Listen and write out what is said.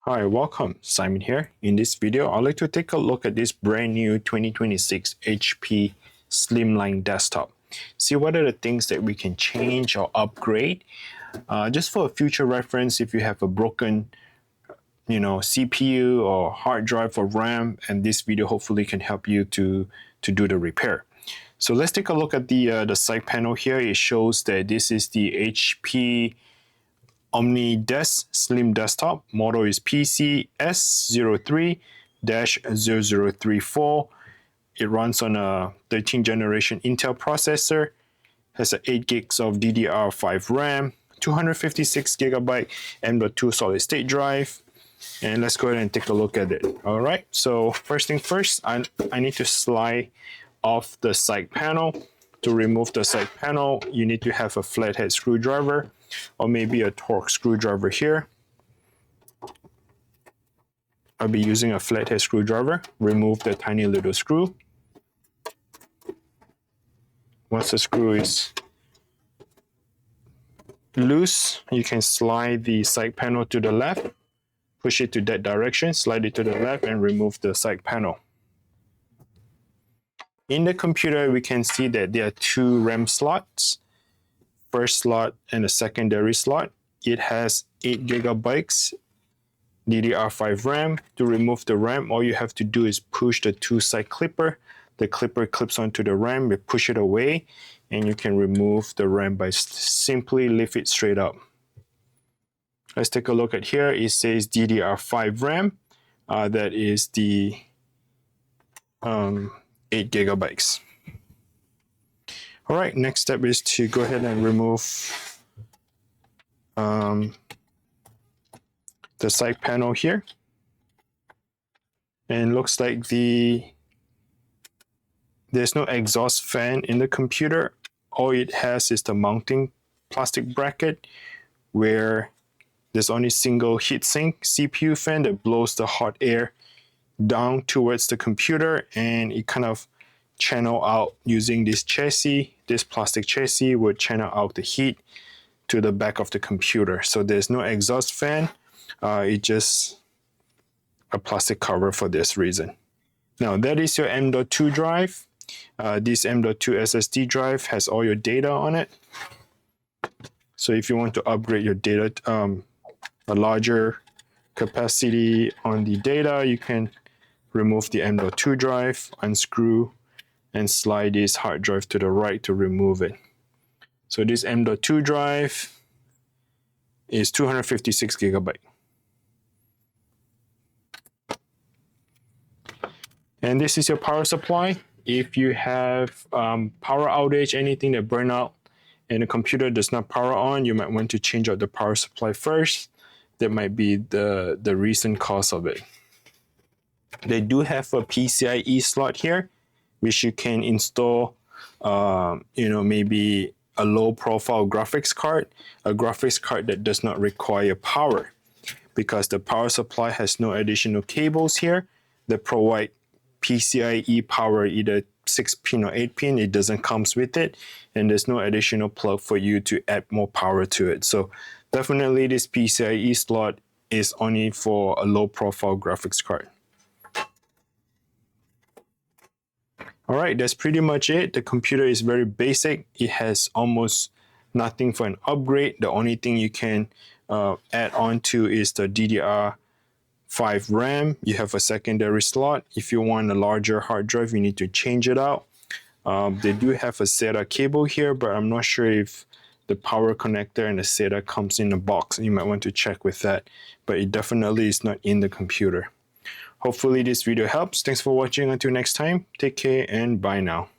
Hi, welcome. Simon here. In this video, I'd like to take a look at this brand new 2026 HP Slimline desktop. See what are the things that we can change or upgrade. Just for a future reference, if you have a broken CPU or hard drive or RAM, and this video hopefully can help you to do the repair. So let's take a look at the side panel here. It shows that this is the HP OmniDesk Slim Desktop. Model is PC S03-0034. It runs on a 13th generation Intel processor, has a 8 gigs of DDR5 RAM, 256 gigabyte M.2 solid state drive. And let's go ahead and take a look at it. All right, so first thing first, I need to slide off the side panel. To remove the side panel, you need to have a flathead screwdriver or maybe a Torx screwdriver here. I'll be using a flathead screwdriver. Remove the tiny little screw. Once the screw is loose, you can slide the side panel to the left, push it to that direction, slide it to the left, and remove the side panel. In the computer, we can see that there are two RAM slots, first slot and a secondary slot. It has 8 gigabytes DDR5 RAM. To remove the RAM, all you have to do is push the two-side clipper. The clipper clips onto the RAM, you push it away, and you can remove the RAM by simply lift it straight up. Let's take a look at here. It says DDR5 RAM. That is the 8 gigabytes. All right, next step is to go ahead and remove the side panel here. And looks like there's no exhaust fan in the computer. All it has is the mounting plastic bracket where there's only single heatsink CPU fan that blows the hot air down towards the computer, and it kind of channel out using this chassis. This plastic chassis would channel out the heat to the back of the computer. So there's no exhaust fan. It's just a plastic cover for this reason. Now that is your M.2 drive. This M.2 SSD drive has all your data on it. So if you want to upgrade your data, a larger capacity on the data, you can remove the M.2 drive, unscrew, and slide this hard drive to the right to remove it. So this M.2 drive is 256 gigabyte. And this is your power supply. If you have power outage, anything that burn out and the computer does not power on, you might want to change out the power supply first. That might be the recent cause of it. They do have a PCIe slot here, which you can install, maybe a low profile graphics card, a graphics card that does not require power, because the power supply has no additional cables here that provide PCIe power, either 6-pin or 8-pin. It doesn't come with it, and there's no additional plug for you to add more power to it. So definitely this PCIe slot is only for a low profile graphics card. All right, that's pretty much it. The computer is very basic. It has almost nothing for an upgrade. The only thing you can add on to is the DDR5 RAM. You have a secondary slot. If you want a larger hard drive, you need to change it out. They do have a SATA cable here, but I'm not sure if the power connector and the SATA comes in a box. You might want to check with that, but it definitely is not in the computer. Hopefully this video helps. Thanks for watching. Until next time, take care and bye now.